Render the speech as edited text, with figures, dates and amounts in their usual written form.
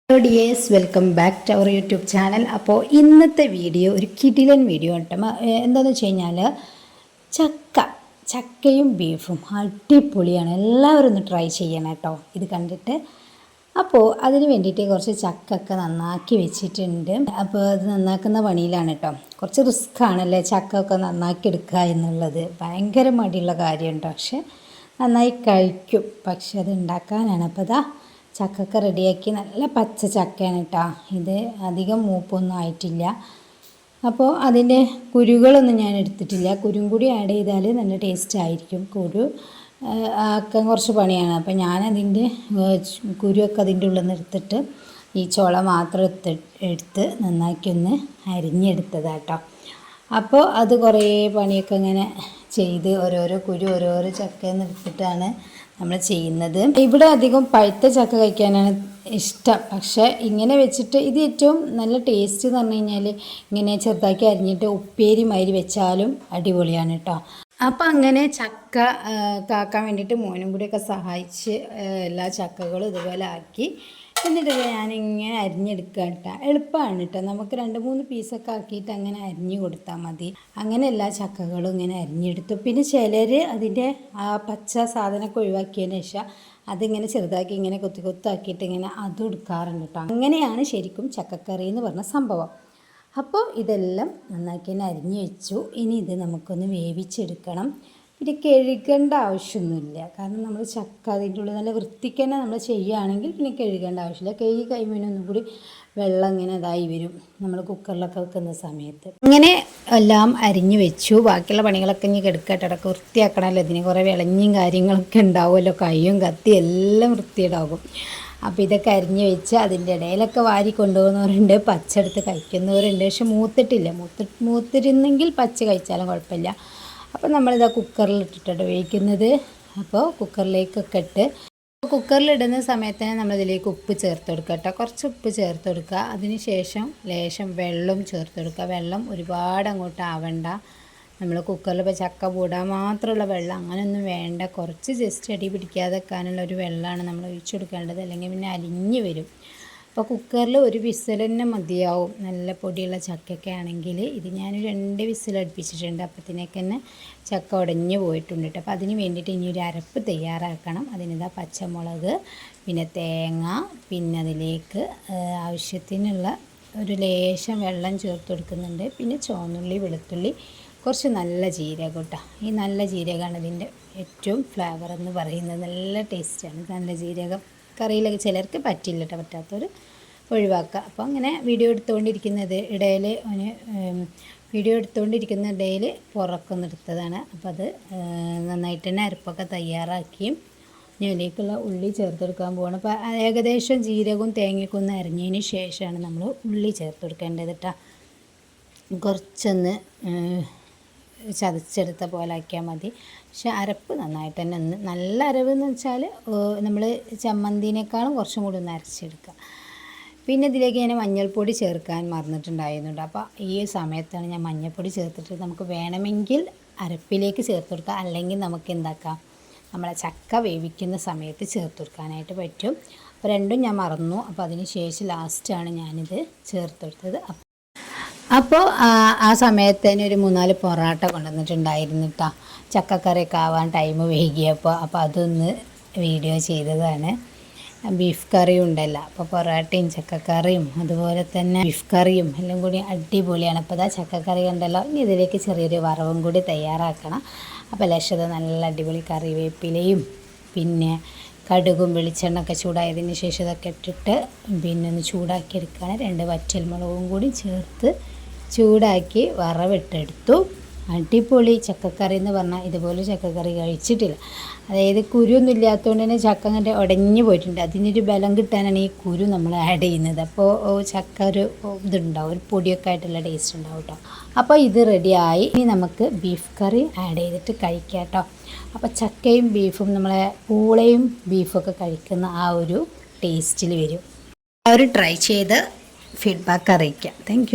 Hello dears, welcome back to our YouTube channel. അപ്പോൾ ഇന്നത്തെ video ഒരു കിടിലൻ വീഡിയോ കേട്ടോ. എന്താണെന്ന് വെച്ച് കഴിഞ്ഞാൽ ചക്കയും ബീഫും അടിപൊളിയാണ്. എല്ലാവരും ഒന്ന് ട്രൈ ചെയ്യണം കേട്ടോ ഇത് കണ്ടിട്ട്. അപ്പോൾ അതിന് വേണ്ടിയിട്ട് കുറച്ച് ചക്കൊക്കെ നന്നാക്കി വെച്ചിട്ടുണ്ട്. അപ്പോൾ അത് നന്നാക്കുന്ന പണിയിലാണ് കേട്ടോ. കുറച്ച് റിസ്ക് ആണല്ലേ ചക്കൊക്കെ നന്നാക്കി എടുക്കുക എന്നുള്ളത്. ഭയങ്കര മടിയുള്ള കാര്യമുണ്ട്, പക്ഷെ നന്നായി കഴിക്കും. പക്ഷെ അത് ഉണ്ടാക്കാനാണ്. അപ്പോൾ അതാ ചക്കൊക്കെ റെഡിയാക്കി. നല്ല പച്ച ചക്കയാണ് കേട്ടോ. ഇത് അധികം മൂപ്പൊന്നും ആയിട്ടില്ല. അപ്പോൾ അതിൻ്റെ കുരുകളൊന്നും ഞാൻ എടുത്തിട്ടില്ല. കുരും കൂടി ആഡ് ചെയ്താൽ നല്ല ടേസ്റ്റ് ആയിരിക്കും. കുരു ആക്കാൻ കുറച്ച് പണിയാണ്. അപ്പോൾ ഞാനതിൻ്റെ കുരുവൊക്കെ അതിൻ്റെ ഉള്ളിൽ നിന്ന് എടുത്തിട്ട് ഈ ചുള മാത്രം എടുത്ത് നന്നാക്കി ഒന്ന് അരിഞ്ഞെടുത്തതാണ് കേട്ടോ. അപ്പോൾ അത് കുറേ പണിയൊക്കെ ഇങ്ങനെ ചെയ്ത് ഓരോരോ കുരു ഓരോരോ ചക്കയിൽ എടുത്തിട്ടാണ് നമ്മൾ ചെയ്യുന്നത്. ഇവിടെ അധികം പഴുത്ത ചക്ക കഴിക്കാനാണ് ഇഷ്ടം. പക്ഷേ ഇങ്ങനെ വെച്ചിട്ട് ഇത് ഏറ്റവും നല്ല ടേസ്റ്റ് എന്ന് പറഞ്ഞു കഴിഞ്ഞാൽ ഇങ്ങനെ ചെറുതാക്കി അരിഞ്ഞിട്ട് ഉപ്പേരി മാതിരി വെച്ചാലും അടിപൊളിയാണ് കേട്ടോ. അപ്പം അങ്ങനെ ചക്ക കാക്കാൻ വേണ്ടിയിട്ട് മോനും കൂടിയൊക്കെ സഹായിച്ച് എല്ലാ ചക്കകളും ഇതുപോലെ ആക്കി. എന്നിട്ട് ഞാനിങ്ങനെ അരിഞ്ഞെടുക്കുക കേട്ടോ. എളുപ്പമാണ് കേട്ടോ. നമുക്ക് 2-3 പീസൊക്കെ ആക്കിയിട്ട് അങ്ങനെ അരിഞ്ഞു കൊടുത്താൽ മതി. അങ്ങനെ എല്ലാ ചക്കകളും ഇങ്ങനെ അരിഞ്ഞെടുത്തു. പിന്നെ ചിലർ അതിൻ്റെ ആ പച്ച സാധനമൊക്കെ ഒഴിവാക്കിയതിന് ശേഷം അതിങ്ങനെ ചെറുതാക്കി ഇങ്ങനെ കൊത്താക്കിയിട്ട് ഇങ്ങനെ അതും എടുക്കാറുണ്ട് കേട്ടോ. അങ്ങനെയാണ് ശരിക്കും ചക്കക്കറി എന്ന് പറഞ്ഞ സംഭവം. അപ്പോൾ ഇതെല്ലാം നന്നാക്കി തന്നെ അരിഞ്ഞു വെച്ചു. ഇനി ഇത് നമുക്കൊന്ന് വേവിച്ചെടുക്കണം. പിന്നെ കഴുകേണ്ട ആവശ്യമൊന്നുമില്ല. കാരണം നമ്മൾ ചക്ക അതിൻ്റെ ഉള്ളിൽ നല്ല വൃത്തിക്ക് തന്നെ നമ്മൾ ചെയ്യുകയാണെങ്കിൽ പിന്നെ കഴുകേണ്ട ആവശ്യമില്ല. കഴുകി കഴിയുമ്പോഴൊന്നും കൂടി വെള്ളം ഇങ്ങനെ ഇതായി വരും നമ്മൾ കുക്കറിലൊക്കെ വെക്കുന്ന സമയത്ത്. ഇങ്ങനെ എല്ലാം അരിഞ്ഞു വെച്ചു. ബാക്കിയുള്ള പണികളൊക്കെ ഇനി കിടക്കട്ടെ. ഇടയ്ക്ക് വൃത്തിയാക്കണമല്ലോ. ഇതിന് കുറേ വിളഞ്ഞും കാര്യങ്ങളൊക്കെ ഉണ്ടാവുമല്ലോ. കയ്യും കത്തി എല്ലാം വൃത്തിയിടാകും. അപ്പോൾ ഇതൊക്കെ അരിഞ്ഞ് വെച്ച് അതിൻ്റെ ഇടയിലൊക്കെ വാരി കൊണ്ടുപോകുന്നവരുണ്ട്, പച്ചെടുത്ത് കഴിക്കുന്നവരുണ്ട്. പക്ഷെ മൂത്തിരുന്നെങ്കിൽ പച്ച കഴിച്ചാലും കുഴപ്പമില്ല. അപ്പോൾ നമ്മളിതാ കുക്കറിലിട്ടിട്ട് വേവിക്കുന്നത്. അപ്പോൾ കുക്കറിലേക്കൊക്കെ ഇട്ട് കുക്കറിലിടുന്ന സമയത്ത് തന്നെ നമ്മളിതിലേക്ക് ഉപ്പ് ചേർത്ത് കൊടുക്കുക കേട്ടോ. കുറച്ച് ഉപ്പ് ചേർത്ത് കൊടുക്കുക. അതിന് ശേഷം ലേശം വെള്ളം ചേർത്ത് കൊടുക്കുക. വെള്ളം ഒരുപാട് അങ്ങോട്ട് ആവണ്ട. നമ്മൾ കുക്കറിൽ ഇപ്പോൾ ചക്ക പൂടാൻ മാത്രമുള്ള വെള്ളം അങ്ങനെയൊന്നും വേണ്ട. കുറച്ച് ജസ്റ്റ് അടി പിടിക്കാതെ വെക്കാനുള്ള ഒരു വെള്ളമാണ് നമ്മൾ ഒഴിച്ചു കൊടുക്കേണ്ടത്. അല്ലെങ്കിൽ പിന്നെ അലിഞ്ഞ് വരും. അപ്പോൾ കുക്കറിൽ ഒരു വിസിൽ തന്നെ മതിയാവും. നല്ല പൊടിയുള്ള ചക്കയൊക്കെ ആണെങ്കിൽ. ഇത് ഞാനൊരു 2 വിസിൽ അടുപ്പിച്ചിട്ടുണ്ട്. അപ്പോഴത്തേക്ക് തന്നെ ചക്ക ഉടഞ്ഞു പോയിട്ടുണ്ട് കേട്ടോ. അപ്പോൾ അതിന് വേണ്ടിയിട്ട് ഇനി ഒരു അരപ്പ് തയ്യാറാക്കണം. അതിനിതാ പച്ചമുളക്, പിന്നെ തേങ്ങ, പിന്നെ അതിലേക്ക് ആവശ്യത്തിനുള്ള ഒരു ലേശം വെള്ളം ചേർത്ത് കൊടുക്കുന്നുണ്ട്. പിന്നെ ചുവന്നുള്ളി, വെളുത്തുള്ളി, കുറച്ച് നല്ല ജീരകം കേട്ടോ. ഈ നല്ല ജീരകമാണ് ഇതിൻ്റെ ഏറ്റവും ഫ്ലേവർ എന്ന് പറയുന്നത്. നല്ല ടേസ്റ്റാണ് നല്ല ജീരകം. കറിയിലൊക്കെ ചിലർക്ക് പറ്റില്ല കേട്ടോ. പറ്റാത്തവർ ഒഴിവാക്കുക. അപ്പോൾ അങ്ങനെ വീഡിയോ എടുത്തുകൊണ്ടിരിക്കുന്ന ഇടയിൽ പുറക്കൊന്ന് എടുത്തതാണ്. അപ്പോൾ അത് നന്നായിട്ട് തന്നെ അരപ്പൊക്കെ തയ്യാറാക്കി ഇതിലേക്കുള്ള ഉള്ളി ചേർത്തെടുക്കാൻ പോകണം. അപ്പോൾ ഏകദേശം ജീരകവും തേങ്ങയൊക്കെ ഒന്ന് അരിഞ്ഞതിന് ശേഷമാണ് നമ്മൾ ഉള്ളി ചേർത്ത് കൊടുക്കേണ്ടത് കേട്ടോ. കുറച്ചൊന്ന് ചതച്ചെടുത്ത പോലെ ആക്കിയാൽ മതി. പക്ഷെ അരപ്പ് നന്നായിട്ട് തന്നെ നല്ല അരവെന്ന് വെച്ചാൽ നമ്മൾ ചമ്മന്തിനേക്കാളും കുറച്ചും കൂടി ഒന്ന് അരച്ചെടുക്കുക. പിന്നെ ഇതിലേക്ക് ഞാൻ മഞ്ഞൾപ്പൊടി ചേർക്കാൻ മറന്നിട്ടുണ്ടായിരുന്നുണ്ട്. അപ്പോൾ ഈ സമയത്താണ് ഞാൻ മഞ്ഞൾപ്പൊടി ചേർത്തിട്ട് നമുക്ക് വേണമെങ്കിൽ അരപ്പിലേക്ക് ചേർത്ത് കൊടുക്കുക. അല്ലെങ്കിൽ നമുക്ക് എന്താക്കാം, നമ്മളെ ചക്ക വേവിക്കുന്ന സമയത്ത് ചേർത്ത് കൊടുക്കാനായിട്ട് പറ്റും. അപ്പോൾ രണ്ടും ഞാൻ മറന്നു. അപ്പോൾ അതിന് ശേഷം ലാസ്റ്റാണ് ഞാനിത് ചേർത്ത് കൊടുത്തത്. അപ്പോൾ ആ സമയത്ത് തന്നെ ഒരു 3-4 പൊറോട്ട കൊണ്ടുവന്നിട്ടുണ്ടായിരുന്നു കേട്ടോ. ചക്കക്കറിയൊക്കെ ആവാൻ ടൈം വൈകിയപ്പോൾ. അപ്പോൾ അതൊന്ന് വീഡിയോ ചെയ്തതാണ്. ബീഫ് കറിയും ഉണ്ടല്ലോ. അപ്പോൾ പൊറോട്ടയും ചക്കക്കറിയും അതുപോലെ തന്നെ ബീഫ് കറിയും എല്ലാം കൂടി അടിപൊളിയാണ്. അപ്പോൾ അതാ ചക്കക്കറി ഉണ്ടല്ലോ. ഇനി ഇതിലേക്ക് ചെറിയൊരു വറവും കൂടി തയ്യാറാക്കണം. അപ്പോൾ ലക്ഷത നല്ല അടിപൊളി കറിവേപ്പിലയും പിന്നെ കടുകും വെളിച്ചെണ്ണയൊക്കെ ചൂടായതിന് ശേഷം ഇതൊക്കെ ഇട്ടിട്ട് പിന്നെ ഒന്ന് ചൂടാക്കിയെടുക്കുകയാണ്. 2 വറ്റൽമുളകും കൂടി ചേർത്ത് ചൂടാക്കി വറവിട്ടെടുത്തു. അടിപൊളി ചക്കക്കറി എന്ന് പറഞ്ഞാൽ ഇതുപോലെ ചക്കക്കറി കഴിച്ചിട്ടില്ല. അതായത് കുരുവൊന്നും ഇല്ലാത്തതുകൊണ്ട് തന്നെ ചക്ക അങ്ങനെ ഉടഞ്ഞു പോയിട്ടുണ്ട്. അതിനൊരു ബലം കിട്ടാനാണ് ഈ കുരു നമ്മൾ ആഡ് ചെയ്യുന്നത്. അപ്പോൾ ചക്ക ഒരു ഇതുണ്ടാവും, ഒരു പൊടിയൊക്കെ ആയിട്ടുള്ള ടേസ്റ്റ് ഉണ്ടാവും കേട്ടോ. അപ്പോൾ ഇത് റെഡിയായി. ഇനി നമുക്ക് ബീഫ് കറി ആഡ് ചെയ്തിട്ട് കഴിക്കാം കേട്ടോ. അപ്പോൾ ചക്കയും ബീഫും നമ്മളെ പൂളയും ബീഫൊക്കെ കഴിക്കുന്ന ആ ഒരു ടേസ്റ്റിൽ വരും. അവർ ട്രൈ ചെയ്ത് ഫീഡ്ബാക്ക് അറിയിക്കാം. താങ്ക്